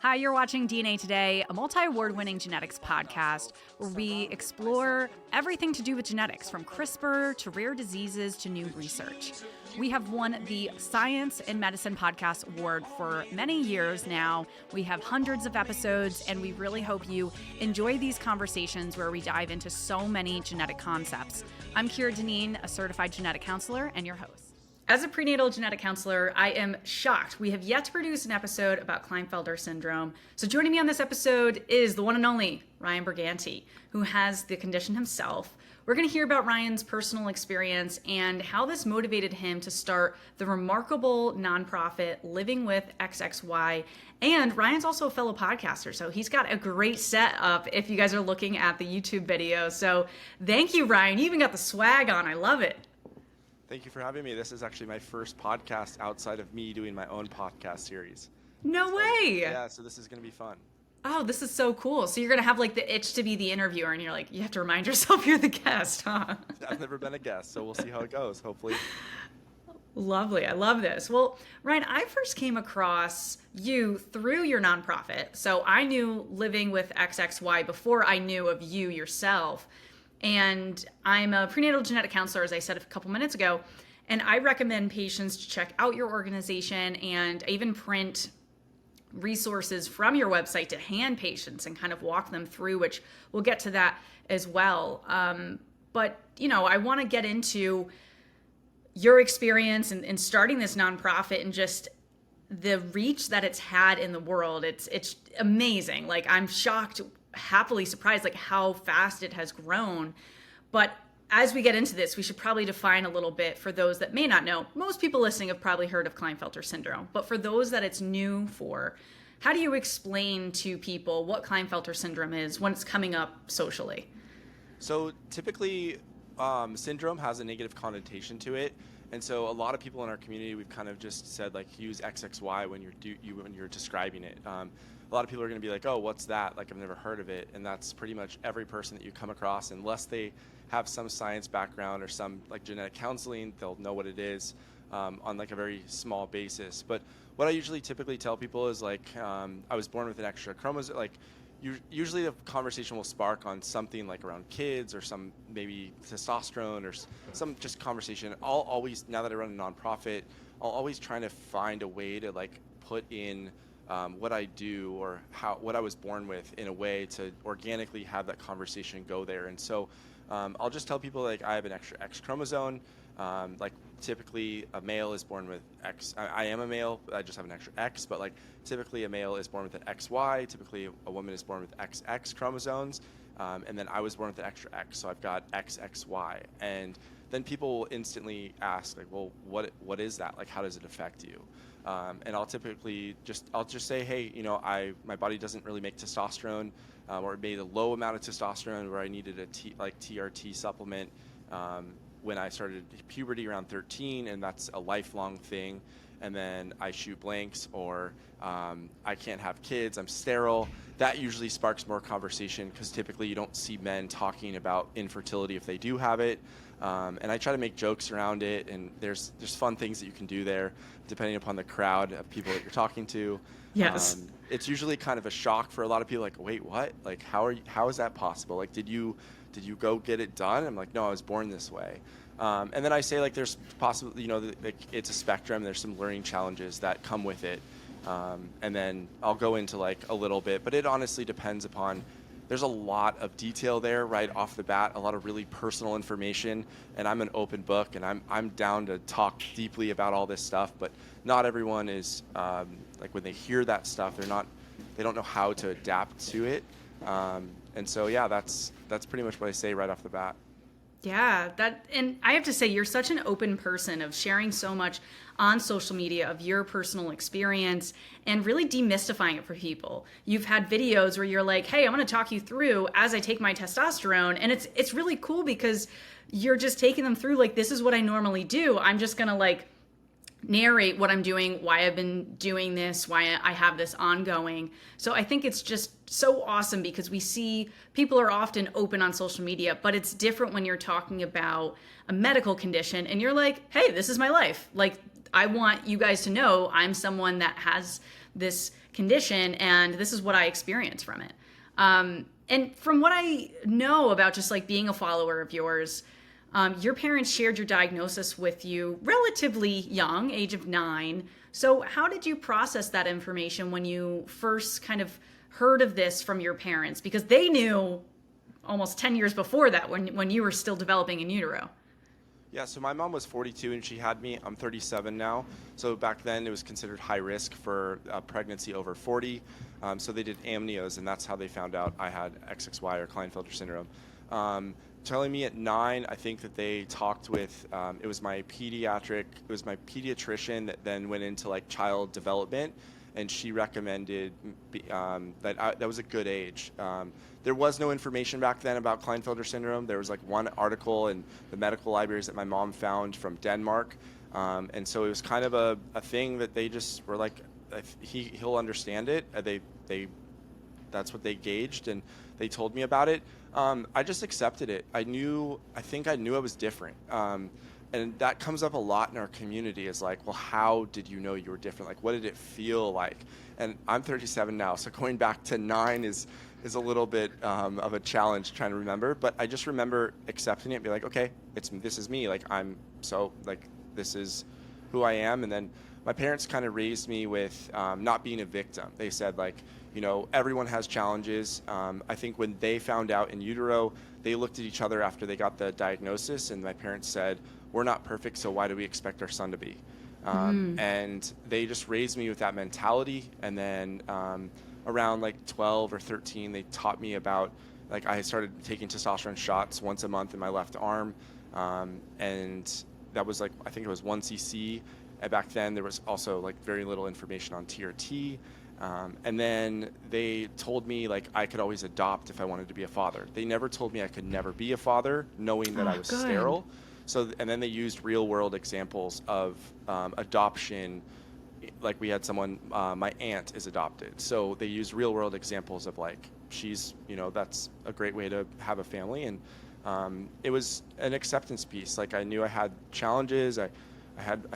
Hi, you're watching DNA Today, a multi-award-winning genetics podcast where we explore everything to do with genetics, from CRISPR to rare diseases to new research. We have won the Science and Medicine Podcast Award for many years now. We have hundreds of episodes, and we really hope you enjoy these conversations where we dive into so many genetic concepts. I'm Kira Deneen, a certified genetic counselor, and your host. As a prenatal genetic counselor, I am shocked we have yet to produce an episode about Klinefelter syndrome. So joining me on this episode is the one and only Ryan Bregante, who has the condition himself. We're going to hear about Ryan's personal experience and how this motivated him to start the remarkable nonprofit Living with XXY. And Ryan's also a fellow podcaster, so he's got a great setup if you guys are looking at the YouTube video. So thank you, Ryan. You even got the swag on. I love it. Thank you for having me. This is actually my first podcast outside of me doing my own podcast series. No way. Yeah, so this is going to be fun. Oh, this is so cool. So you're going to have like the itch to be the interviewer, and you're like, you have to remind yourself you're the guest, huh? I've never been a guest, so we'll see how it goes, hopefully. Lovely. I love this. Well, Ryan, I first came across you through your nonprofit. So I knew Living with XXY before I knew of you yourself. And I'm a prenatal genetic counselor, as I said a couple minutes ago, and I recommend patients to check out your organization, and I even print resources from your website to hand patients and kind of walk them through, which we'll get to that as well. But, I want to get into your experience in starting this nonprofit and just the reach that it's had in the world. It's amazing. Like, I'm shocked, happily surprised, like how fast it has grown. But as we get into this, we should probably define a little bit for those that may not know. Most people listening have probably heard of Klinefelter syndrome, but for those that it's new for, how do you explain to people what Klinefelter syndrome is when it's coming up socially? So typically, syndrome has a negative connotation to it. And so a lot of people in our community, we've kind of just said, like, use XXY when you're describing it. A lot of people are going to be like, oh, what's that? Like, I've never heard of it. And that's pretty much every person that you come across, unless they have some science background or some like genetic counseling, they'll know what it is on like a very small basis. But what I usually typically tell people is like, I was born with an extra chromosome. Like, usually the conversation will spark on something like around kids or some maybe testosterone or some just conversation. I'll always, now that I run a nonprofit, I'll always try to find a way to like put in what I do or what I was born with in a way to organically have that conversation go there. And so I'll just tell people, like, I have an extra X chromosome. Like, typically a male is born with X. I am a male, I just have an extra X, but like typically a male is born with an XY. Typically a woman is born with XX chromosomes. And then I was born with an extra X, so I've got XXY. And then people will instantly ask, like, well, what is that? Like, how does it affect you? And I'll typically I'll just say, hey, my body doesn't really make testosterone, or it made a low amount of testosterone where I needed a TRT supplement when I started puberty around 13, and that's a lifelong thing. And then I shoot blanks, or I can't have kids, I'm sterile. That usually sparks more conversation because typically you don't see men talking about infertility if they do have it. And I try to make jokes around it, and there's fun things that you can do there depending upon the crowd of people that you're talking to. Yes. It's usually kind of a shock for a lot of people, like, wait, what? Like, how is that possible? Like, did you go get it done? I'm like, no, I was born this way. And then I say, like, there's possibly, like, it's a spectrum. There's some learning challenges that come with it. And then I'll go into like a little bit, but it honestly depends upon, there's a lot of detail there right off the bat, a lot of really personal information, and I'm an open book, and I'm down to talk deeply about all this stuff, but not everyone is, like, when they hear that stuff, they don't know how to adapt to it. And so, yeah, that's pretty much what I say right off the bat. Yeah, and I have to say, you're such an open person of sharing so much on social media of your personal experience and really demystifying it for people. You've had videos where you're like, hey, I'm going to talk you through as I take my testosterone. And it's really cool because you're just taking them through, like, this is what I normally do. I'm just going to like narrate what I'm doing, why I've been doing this, why I have this ongoing. So I think it's just so awesome because we see people are often open on social media, but it's different when you're talking about a medical condition and you're like, hey, this is my life. Like, I want you guys to know I'm someone that has this condition, and this is what I experienced from it. And from what I know about just like being a follower of yours, your parents shared your diagnosis with you relatively young, age of 9. So, how did you process that information when you first kind of heard of this from your parents? Because they knew almost 10 years before that when you were still developing in utero. Yeah, so my mom was 42 and she had me. I'm 37 now. So back then it was considered high risk for pregnancy over 40. So they did amnios, and that's how they found out I had XXY or Klinefelter syndrome. Telling me at 9, I think that they talked with, it was my pediatrician that then went into like child development, and she recommended that was a good age. There was no information back then about Klinefelter syndrome. There was like one article in the medical libraries that my mom found from Denmark. And so it was kind of a thing that they just were like, he'll understand it. That's what they gauged, and they told me about it. I just accepted it. I think I knew I was different. And that comes up a lot in our community, is like, well, how did you know you were different? Like, what did it feel like? And I'm 37 now, so going back to 9 is a little bit of a challenge trying to remember. But I just remember accepting it and be like, okay, this is me. Like, this is who I am. And then my parents kind of raised me with not being a victim. They said, like, everyone has challenges. I think when they found out in utero, they looked at each other after they got the diagnosis, and my parents said, we're not perfect, so why do we expect our son to be? And they just raised me with that mentality. And then around like 12 or 13, they taught me about, like, I started taking testosterone shots once a month in my left arm. And that was like, I think it was 1 cc. And back then there was also like very little information on TRT. And then they told me like I could always adopt if I wanted to be a father. They never told me I could never be a father, knowing that I was sterile. So, and then they used real world examples of adoption. Like we had someone, my aunt is adopted. So they used real world examples of like, she's, that's a great way to have a family. And it was an acceptance piece. Like I knew I had challenges. I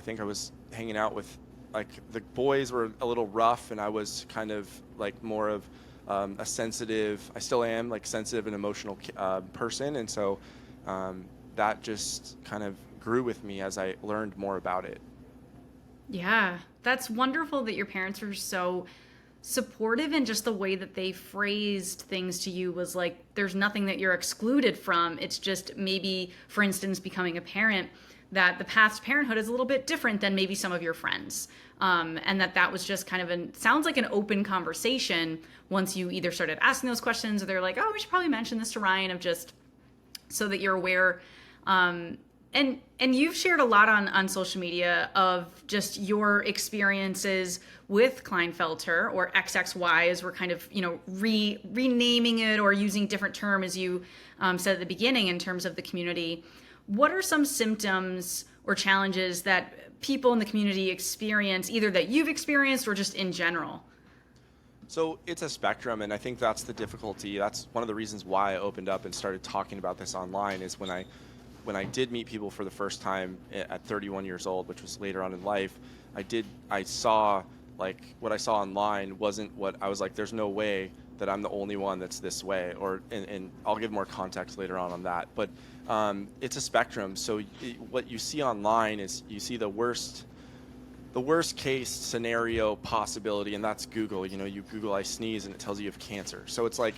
think I was hanging out with, like, the boys were a little rough, and I was kind of like more of a sensitive, I still am like sensitive and emotional person. And so that just kind of grew with me as I learned more about it. Yeah, that's wonderful that your parents were so supportive, and just the way that they phrased things to you was like, there's nothing that you're excluded from. It's just maybe, for instance, becoming a parent, that the path to parenthood is a little bit different than maybe some of your friends. And that was just kind of sounds like an open conversation once you either started asking those questions, or they're like, oh, we should probably mention this to Ryan, of just so that you're aware. And you've shared a lot on social media of just your experiences with Klinefelter, or XXY, as we're kind of, renaming it or using different term, as you said at the beginning, in terms of the community. What are some symptoms or challenges that people in the community experience, either that you've experienced or just in general? So it's a spectrum, and I think that's the difficulty. That's one of the reasons why I opened up and started talking about this online, is when I did meet people for the first time at 31 years old, which was later on in life, I saw, like, what I saw online wasn't what I was like, there's no way that I'm the only one that's this way, and I'll give more context later on that. But it's a spectrum. So what you see online is you see the worst case scenario possibility, and that's Google. You Google I sneeze and it tells you have cancer. So it's like,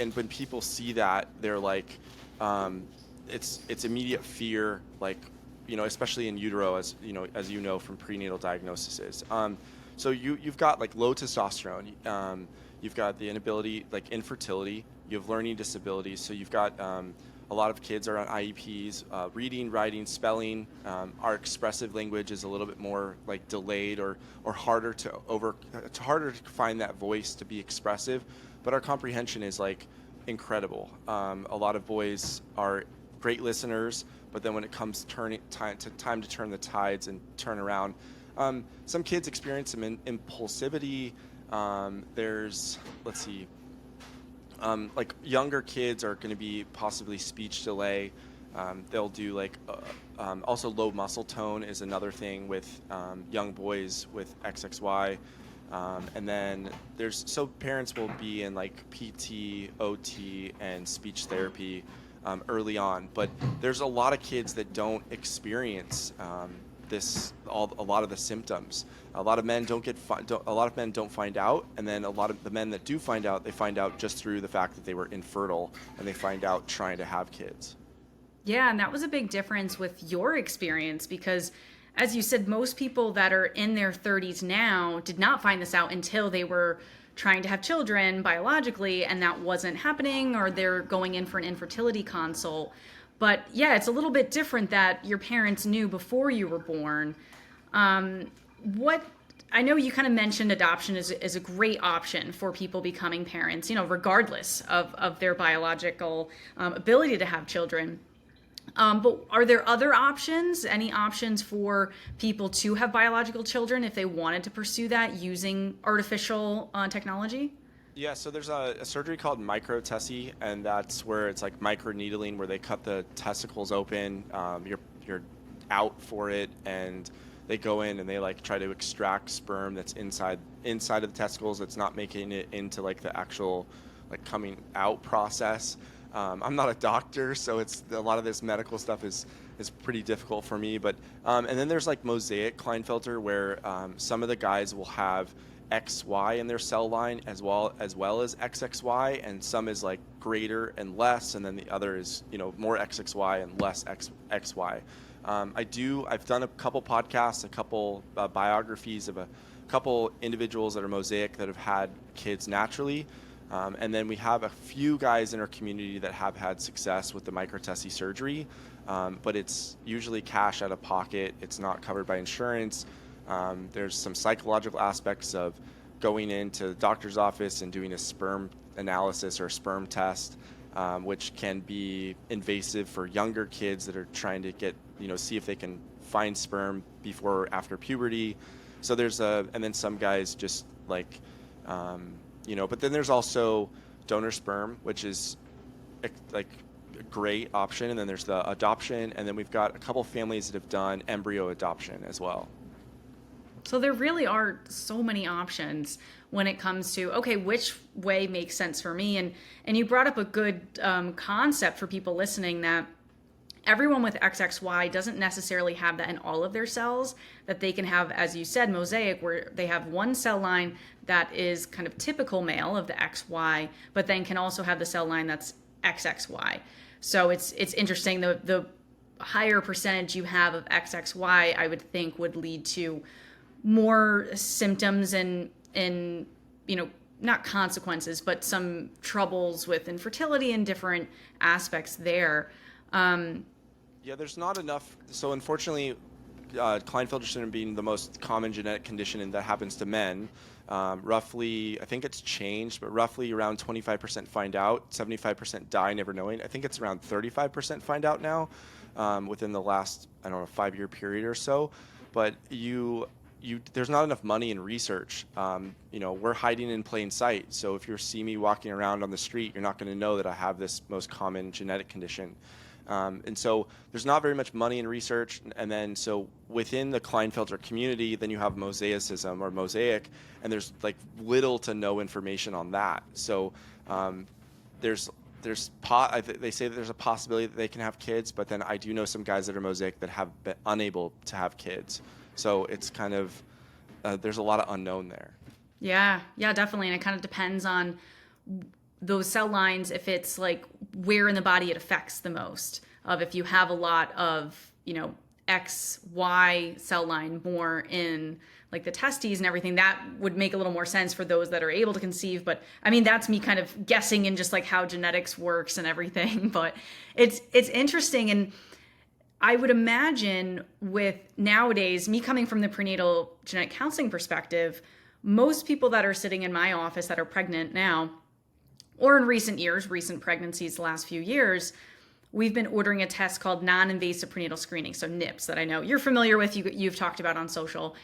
and when people see that, they're like, it's immediate fear, like, especially in utero, as you know from prenatal diagnoses. So you've got like low testosterone, you've got the inability, like infertility, you have learning disabilities. So you've got a lot of kids are on IEPs, reading, writing, spelling. Our expressive language is a little bit more like delayed or harder to find that voice to be expressive. But our comprehension is like incredible. A lot of boys are great listeners, but then when it comes time to turn the tides and turn around, some kids experience some impulsivity. Let's see. Like younger kids are going to be possibly speech delay. They'll do like also low muscle tone is another thing with young boys with XXY. And then so parents will be in like PT, OT, and speech therapy early on, but there's a lot of kids that don't experience a lot of the symptoms. A lot of men a lot of men don't find out, and then a lot of the men that do find out, they find out just through the fact that they were infertile, and they find out trying to have kids. Yeah, and that was a big difference with your experience because, as you said, most people that are in their 30s now did not find this out until they were trying to have children biologically and that wasn't happening, or they're going in for an infertility consult. But yeah, it's a little bit different that your parents knew before you were born. What I know you kind of mentioned adoption is a great option for people becoming parents, regardless of their biological ability to have children. But are there other options? Any options for people to have biological children if they wanted to pursue that using artificial technology? Yeah, so there's a surgery called microtesty, and that's where it's like microneedling, where they cut the testicles open. You're out for it, and they go in and they like try to extract sperm that's inside of the testicles. That's not making it into like the actual like coming out process. I'm not a doctor, so it's a lot of this medical stuff is pretty difficult for me. But and then there's like mosaic Klinefelter, where some of the guys will have XY in their cell line as well as XXY, and some is like greater and less, and then the other is more XXY and less XY. I've done a couple podcasts, a couple biographies of a couple individuals that are mosaic that have had kids naturally. And then we have a few guys in our community that have had success with the microtesty surgery, but it's usually cash out of pocket. It's not covered by insurance. There's some psychological aspects of going into the doctor's office and doing a sperm analysis or a sperm test, which can be invasive for younger kids that are trying to see if they can find sperm before or after puberty. So and then some guys just like, but then there's also donor sperm, which is like a great option. And then there's the adoption. And then we've got a couple families that have done embryo adoption as well. So there really are so many options when it comes to, okay, which way makes sense for me? And you brought up a good concept for people listening, that everyone with XXY doesn't necessarily have that in all of their cells, that they can have, as you said, mosaic, where they have one cell line that is kind of typical male of the XY, but then can also have the cell line that's XXY. So it's interesting. The higher percentage you have of XXY, I would think, would lead to more symptoms and not consequences, but some troubles with infertility and different aspects there. Yeah, there's not enough. So unfortunately, Klinefelter syndrome being the most common genetic condition, and that happens to men, roughly, I think it's changed, but roughly around 25% find out, 75% die never knowing. I think it's around 35% find out now, within the last, 5-year period or so. But there's not enough money in research. We're hiding in plain sight. So if you see me walking around on the street, you're not going to know that I have this most common genetic condition. And so there's not very much money in research. And then so within the Klinefelter community, then you have mosaicism or mosaic, and there's like little to no information on that. So they say that there's a possibility that they can have kids, but then I do know some guys that are mosaic that have been unable to have kids. So it's kind of, there's a lot of unknown there. Yeah, definitely. And it kind of depends on those cell lines, if it's like where in the body it affects the most. If you have a lot of, XY cell line more in like the testes and everything, that would make a little more sense for those that are able to conceive. But I mean, that's me kind of guessing in just like how genetics works and everything. But it's interesting. And I would imagine with nowadays, me coming from the prenatal genetic counseling perspective, most people that are sitting in my office that are pregnant now, or in recent pregnancies, the last few years, we've been ordering a test called non-invasive prenatal screening, so NIPS, that I know you're familiar with, you've talked about on social.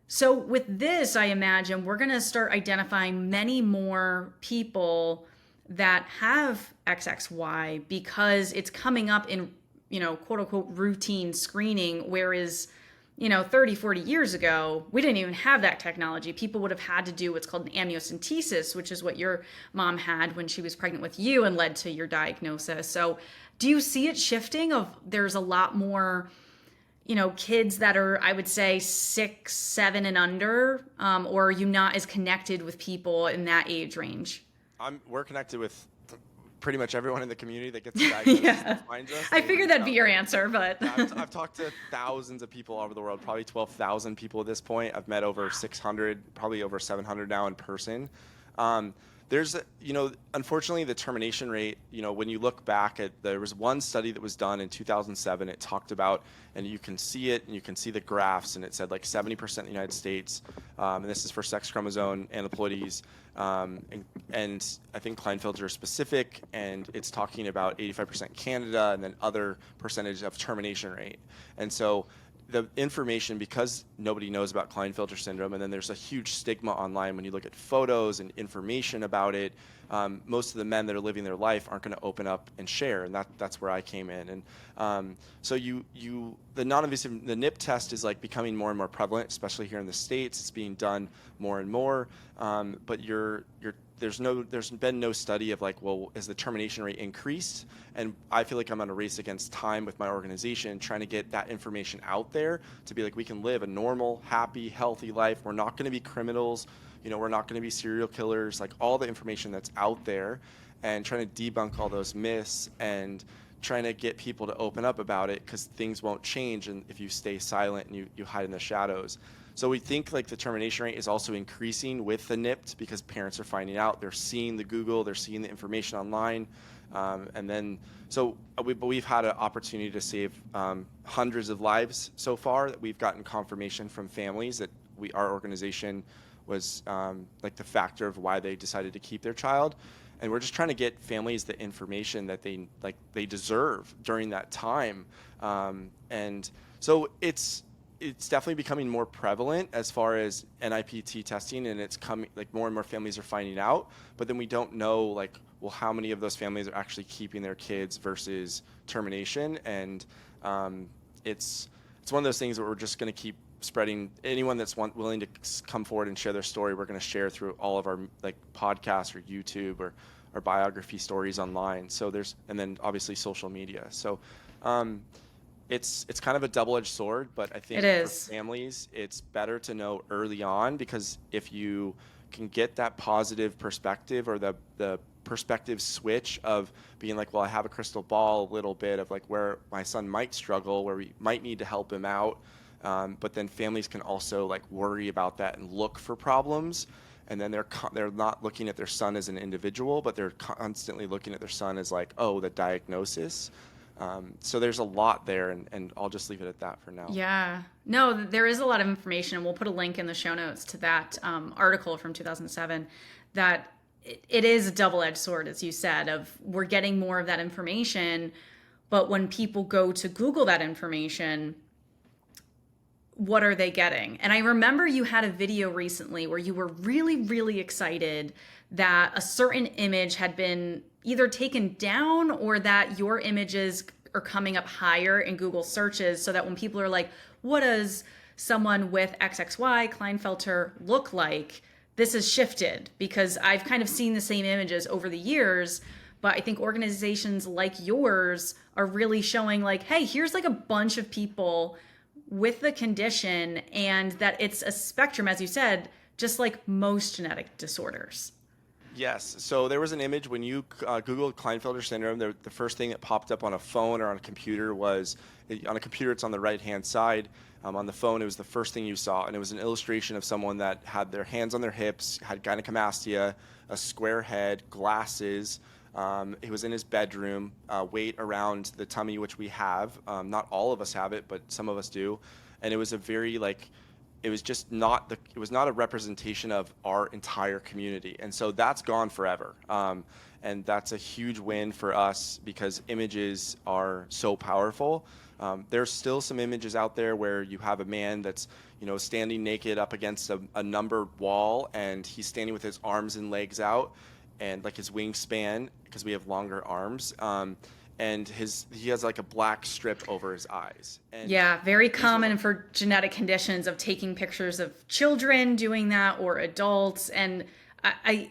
So with this, I imagine we're going to start identifying many more people that have XXY because it's coming up in, quote unquote, routine screening, whereas 30, 40 years ago, we didn't even have that technology. People would have had to do what's called an amniocentesis, which is what your mom had when she was pregnant with you and led to your diagnosis. So, do you see it shifting of there's a lot more, kids that are, I would say, 6, 7 and under, or are you not as connected with people in that age range? We're connected with pretty much everyone in the community that gets a diagnosis Yeah. that finds us. I They figured reach that'd be out. your answer, but Yeah, I've talked to thousands of people all over the world, probably 12,000 people at this point. I've met over 600, probably over 700 now in person. Um, Unfortunately, the termination rate, when you look back there was one study that was done in 2007. It talked about, and you can see it, and you can see the graphs, and it said like 70% in the United States, and this is for sex chromosome aneuploidies, and I think Klinefelter is specific, and it's talking about 85% Canada, and then other percentage of termination rate. And so the information, because nobody knows about Klinefelter syndrome, and then there's a huge stigma online when you look at photos and information about it. Most of the men that are living their life aren't going to open up and share, and that's where I came in. And so the non-invasive, the NIP test is like becoming more and more prevalent, especially here in the States. It's being done more and more, but there's been no study of like, well, is the termination rate increased? And I feel like I'm on a race against time with my organization, trying to get that information out there to be like, we can live a normal, happy, healthy life. We're not going to be criminals. We're not going to be serial killers, like all the information that's out there, and trying to debunk all those myths and trying to get people to open up about it, because things won't change and if you stay silent and you hide in the shadows. So we think like the termination rate is also increasing with the NIPT because parents are finding out, they're seeing the Google, they're seeing the information online. We've had an opportunity to save hundreds of lives so far. That we've gotten confirmation from families that our organization was like the factor of why they decided to keep their child. And we're just trying to get families the information that they deserve during that time. And so it's definitely becoming more prevalent as far as NIPT testing, and it's coming, like more and more families are finding out, but then we don't know like, well, how many of those families are actually keeping their kids versus termination. And it's one of those things that we're just going to keep spreading. Anyone that's willing to come forward and share their story, we're going to share through all of our like podcasts or YouTube or biography stories online. So and then obviously social media. So it's kind of a double-edged sword, but I think it for is. families, it's better to know early on, because if you can get that positive perspective, or the perspective switch of being like, well, I have a crystal ball a little bit of like where my son might struggle, where we might need to help him out. But then families can also like worry about that and look for problems. And then they're not looking at their son as an individual, but they're constantly looking at their son as like, oh, the diagnosis. So there's a lot there, and I'll just leave it at that for now. Yeah. No, there is a lot of information, and we'll put a link in the show notes to that article from 2007 that it is a double-edged sword, as you said, of we're getting more of that information, but when people go to Google that information, what are they getting? And I remember you had a video recently where you were really, really excited that a certain image had been either taken down or that your images are coming up higher in Google searches, so that when people are like, what does someone with XXY Klinefelter look like? This has shifted, because I've kind of seen the same images over the years, but I think organizations like yours are really showing like, hey, here's like a bunch of people with the condition, and that it's a spectrum, as you said, just like most genetic disorders. Yes. So there was an image when you Googled Klinefelter syndrome. The first thing that popped up on a phone or on a computer was, on a computer, it's on the right-hand side. On the phone, it was the first thing you saw. And it was an illustration of someone that had their hands on their hips, had gynecomastia, a square head, glasses. He was in his bedroom, weight around the tummy, which we have. Not all of us have it, but some of us do. And it was a very it was just not it was not a representation of our entire community. And so that's gone forever. And that's a huge win for us, because images are so powerful. There's still some images out there where you have a man that's, standing naked up against a numbered wall, and he's standing with his arms and legs out, and like his wingspan, because we have longer arms. and he has like a black strip over his eyes. And Yeah, very these are common for genetic conditions of taking pictures of children doing that or adults. And I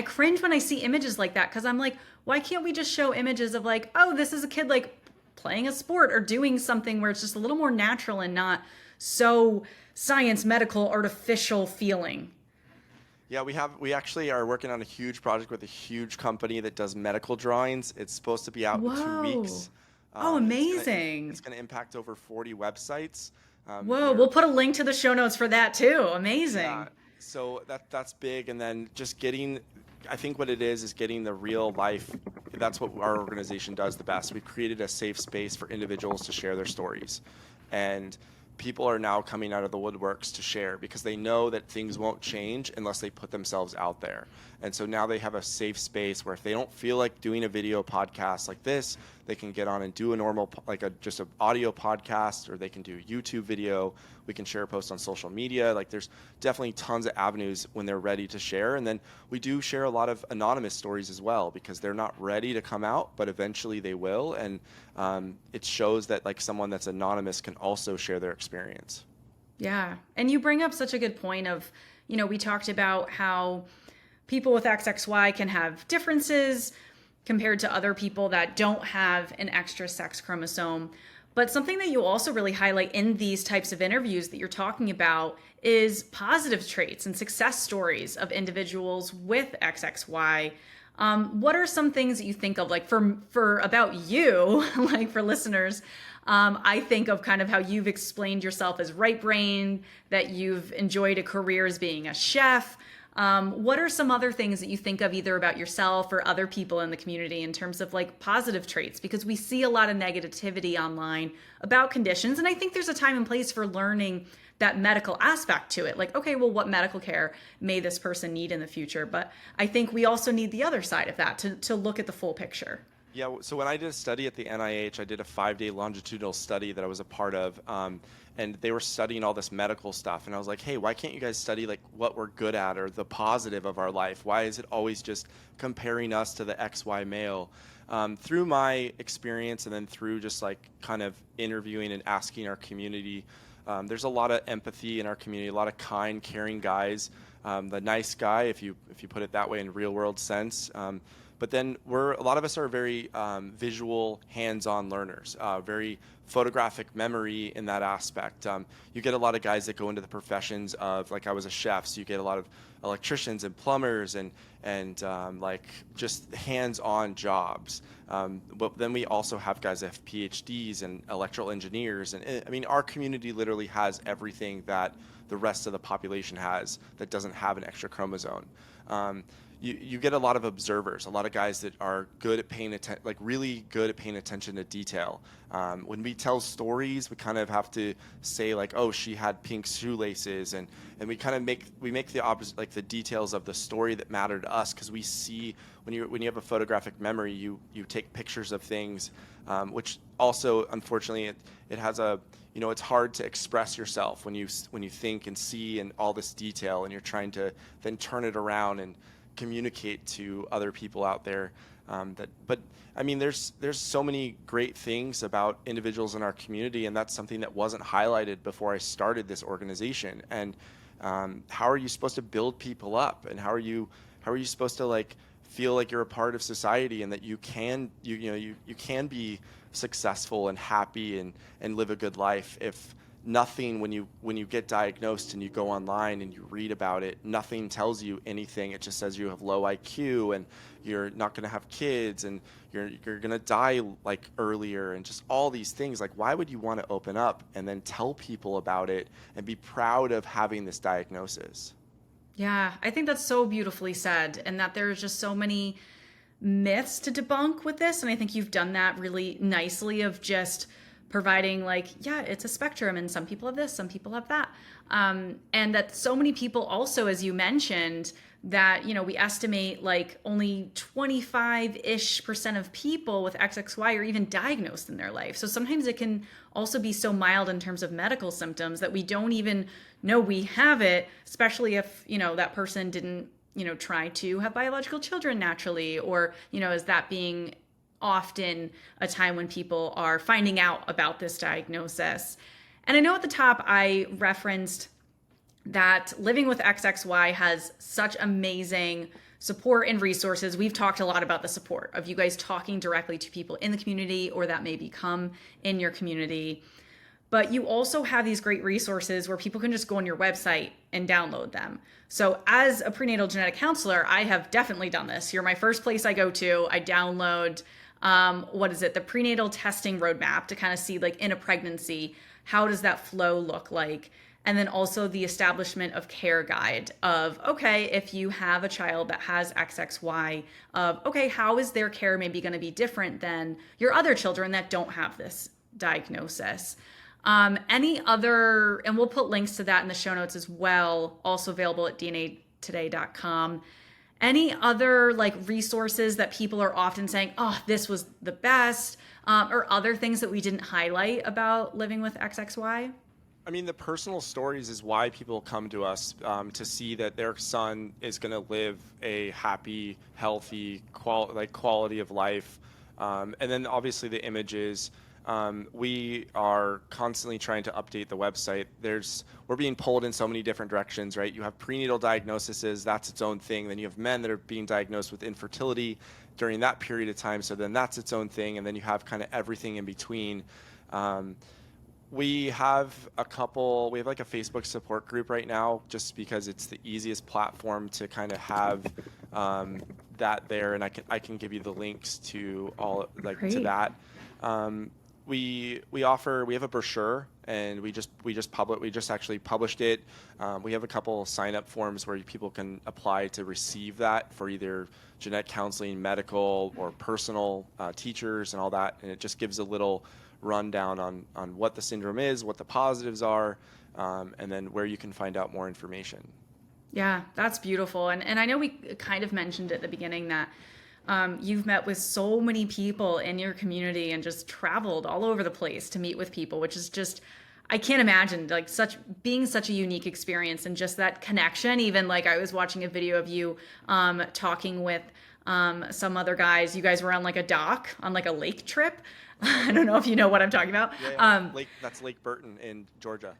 cringe when I see images like that because I'm like, why can't we just show images of like, oh, this is a kid like playing a sport or doing something where it's just a little more natural and not so science, medical, artificial feeling. Yeah, we actually are working on a huge project with a huge company that does medical drawings. It's supposed to be out in 2 weeks. Whoa. Oh, It's amazing. gonna impact over 40 websites. Whoa, We're we'll put a link to the show notes for that too. Yeah, Amazing. so that's big, and then just getting, I think what it is getting the real life. That's what our organization does the best. We've created a safe space for individuals to share their stories, and people are now coming out of the woodworks to share because they know that things won't change unless they put themselves out there. And so now they have a safe space where if they don't feel like doing a video podcast like this, they can get on and do a normal, like a just an audio podcast, or they can do a YouTube video. We can share posts on social media. Like there's definitely tons of avenues when they're ready to share. And then we do share a lot of anonymous stories as well because they're not ready to come out, but eventually they will. And it shows that like someone that's anonymous can also share their experience. Yeah. And you bring up such a good point of, we talked about how people with XXY can have differences compared to other people that don't have an extra sex chromosome. But something that you also really highlight in these types of interviews that you're talking about is positive traits and success stories of individuals with XXY. What are some things that you think of, like for about you, like for listeners? I think of kind of how you've explained yourself as right-brained, that you've enjoyed a career as being a chef. What are some other things that you think of either about yourself or other people in the community in terms of like positive traits? Because we see a lot of negativity online about conditions. And I think there's a time and place for learning that medical aspect to it. Like, okay, well, what medical care may this person need in the future? But I think we also need the other side of that to look at the full picture. Yeah, so when I did a study at the NIH, I did a 5-day longitudinal study that I was a part of, and they were studying all this medical stuff. And I was like, hey, why can't you guys study like what we're good at or the positive of our life? Why is it always just comparing us to the XY male? Through my experience and then through just like kind of interviewing and asking our community, there's a lot of empathy in our community, a lot of kind, caring guys. The nice guy, if you put it that way in real world sense. But then a lot of us are very visual, hands-on learners, very photographic memory in that aspect. You get a lot of guys that go into the professions of, like I was a chef, so you get a lot of electricians and plumbers and like just hands-on jobs. But then we also have guys that have PhDs and electrical engineers. And I mean, our community literally has everything that the rest of the population has that doesn't have an extra chromosome. You get a lot of observers, a lot of guys that are good at paying attention, like really good at paying attention to detail. When we tell stories, we kind of have to say like, oh, she had pink shoelaces, and we kind of make the opposite, like the details of the story that matter to us, because we see when you have a photographic memory, you take pictures of things, which also unfortunately it has a it's hard to express yourself when you think and see and all this detail, and you're trying to then turn it around and communicate to other people out there. But I mean, there's so many great things about individuals in our community, and that's something that wasn't highlighted before I started this organization. And how are you supposed to build people up, and how are you supposed to like feel like you're a part of society and that you can be successful and happy and live a good life if nothing, when you get diagnosed and you go online and you read about it, nothing tells you anything. It just says you have low IQ and you're not going to have kids and you're going to die like earlier, and just all these things. Like, why would you want to open up and then tell people about it and be proud of having this diagnosis? Yeah, I think that's so beautifully said, and that there's just so many myths to debunk with this. And I think you've done that really nicely of just providing like, yeah, it's a spectrum and some people have this, some people have that. And that so many people also, as you mentioned, that, we estimate like only 25-ish% of people with XXY are even diagnosed in their life. So sometimes it can also be so mild in terms of medical symptoms that we don't even know we have it, especially if, that person didn't, try to have biological children naturally, or, is that being often a time when people are finding out about this diagnosis. And I know at the top I referenced that Living with XXY has such amazing support and resources. We've talked a lot about the support of you guys talking directly to people in the community or that may become in your community. But you also have these great resources where people can just go on your website and download them. So as a prenatal genetic counselor, I have definitely done this. You're my first place I go to. I download, the prenatal testing roadmap to kind of see, like, in a pregnancy, how does that flow look like? And then also the establishment of care guide of, okay, if you have a child that has XXY, of, okay, how is their care maybe going to be different than your other children that don't have this diagnosis? Any other, and we'll put links to that in the show notes as well, also available at dnatoday.com. Any other like resources that people are often saying, oh, this was the best, or other things that we didn't highlight about Living with XXY? I mean, the personal stories is why people come to us, to see that their son is going to live a happy, healthy, quality of life. And then obviously the images. We are constantly trying to update the website. We're being pulled in so many different directions, right? You have prenatal diagnoses, that's its own thing. Then you have men that are being diagnosed with infertility during that period of time, so then that's its own thing. And then you have kind of everything in between. We have like a Facebook support group right now, just because it's the easiest platform to kind of have that there, and I can give you the links to all Great. to that. We have a brochure, and we just actually published it. We have a couple sign up forms where people can apply to receive that for either genetic counseling, medical, or personal teachers and all that, and it just gives a little rundown on what the syndrome is, what the positives are, and then where you can find out more information. Yeah, that's beautiful. And I know we kind of mentioned at the beginning that you've met with so many people in your community and just traveled all over the place to meet with people, which is just, I can't imagine, like, being such a unique experience, and just that connection. Even like I was watching a video of you talking with some other guys. You guys were on like a dock on like a lake trip. I don't know if you know what I'm talking about. Yeah. That's Lake Burton in Georgia.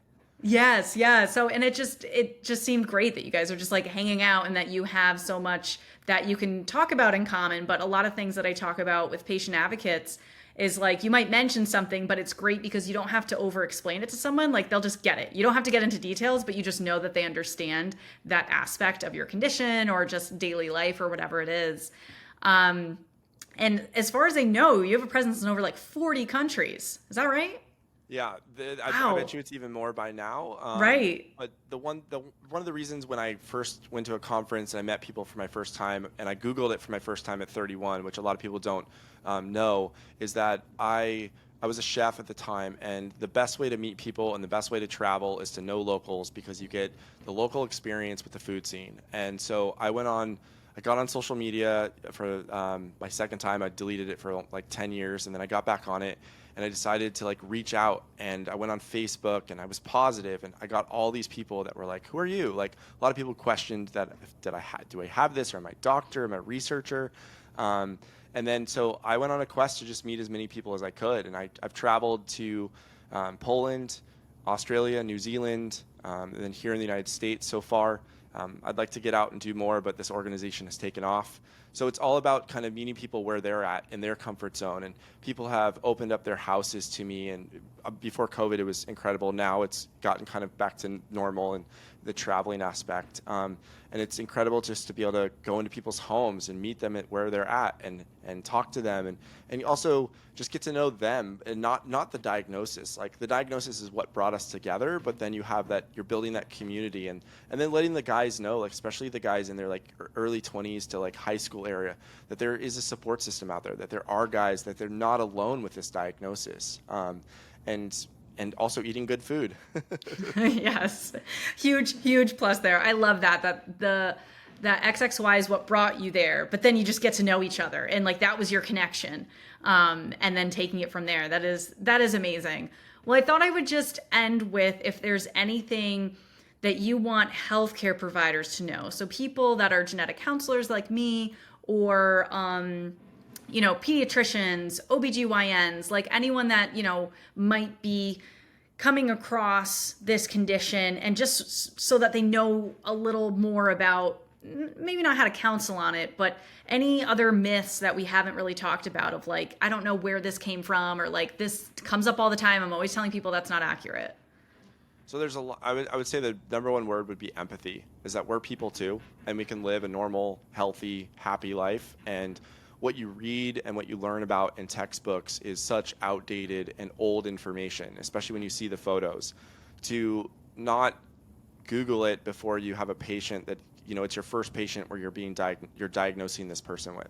Yes, yeah. So, and it just seemed great that you guys are just like hanging out, and that you have so much that you can talk about in common. But a lot of things that I talk about with patient advocates is like, you might mention something, but it's great because you don't have to over explain it to someone. Like, they'll just get it. You don't have to get into details, but you just know that they understand that aspect of your condition or just daily life or whatever it is. And as far as I know, you have a presence in over like 40 countries. Is that right? Yeah, I Wow. bet you it's even more by now. Right. But one of the reasons when I first went to a conference and I met people for my first time, and I Googled it for my first time at 31, which a lot of people don't know, is that I was a chef at the time, and the best way to meet people and the best way to travel is to know locals, because you get the local experience with the food scene. And so I got on social media for my second time. I deleted it for like 10 years, and then I got back on it, and I decided to like reach out, and I went on Facebook, and I was positive, and I got all these people that were like, who are you? Like, a lot of people questioned that, do I have this, or am I a doctor, am I a researcher? And then so I went on a quest to just meet as many people as I could, and I've traveled to Poland, Australia, New Zealand, and then here in the United States so far. I'd like to get out and do more, but this organization has taken off. So it's all about kind of meeting people where they're at in their comfort zone. And people have opened up their houses to me. And before COVID, it was incredible. Now it's gotten kind of back to normal and the traveling aspect. And it's incredible just to be able to go into people's homes and meet them at where they're at, and talk to them, and also just get to know them, and not the diagnosis. Like, the diagnosis is what brought us together, but then you have that, you're building that community, and then letting the guys know, like especially the guys in their like early 20s to like high school area, that there is a support system out there, that there are guys, that they're not alone with this diagnosis, and also eating good food. Yes. Huge plus there. I love that the XXY is what brought you there, but then you just get to know each other, and like that was your connection. And then taking it from there. That is amazing. Well, I thought I would just end with, if there's anything that you want healthcare providers to know. So people that are genetic counselors like me, or pediatricians, OBGYNs, like anyone that, might be coming across this condition, and just so that they know a little more about, maybe not how to counsel on it, but any other myths that we haven't really talked about, of like, I don't know where this came from, or like this comes up all the time. I'm always telling people that's not accurate. So there's a lot. I would say the number one word would be empathy. Is that we're people too, and we can live a normal, healthy, happy life. And what you read and what you learn about in textbooks is such outdated and old information, especially when you see the photos. To not Google it before you have a patient that, it's your first patient where you're diagnosing this person with,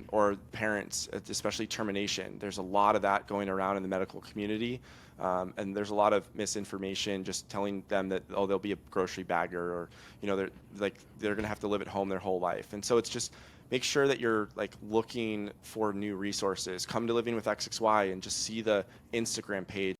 or parents, especially termination. There's a lot of that going around in the medical community, and there's a lot of misinformation just telling them that, oh, they'll be a grocery bagger, or they're going to have to live at home their whole life. And so it's just make sure that you're like looking for new resources. Come to Living with XXY and just see the Instagram page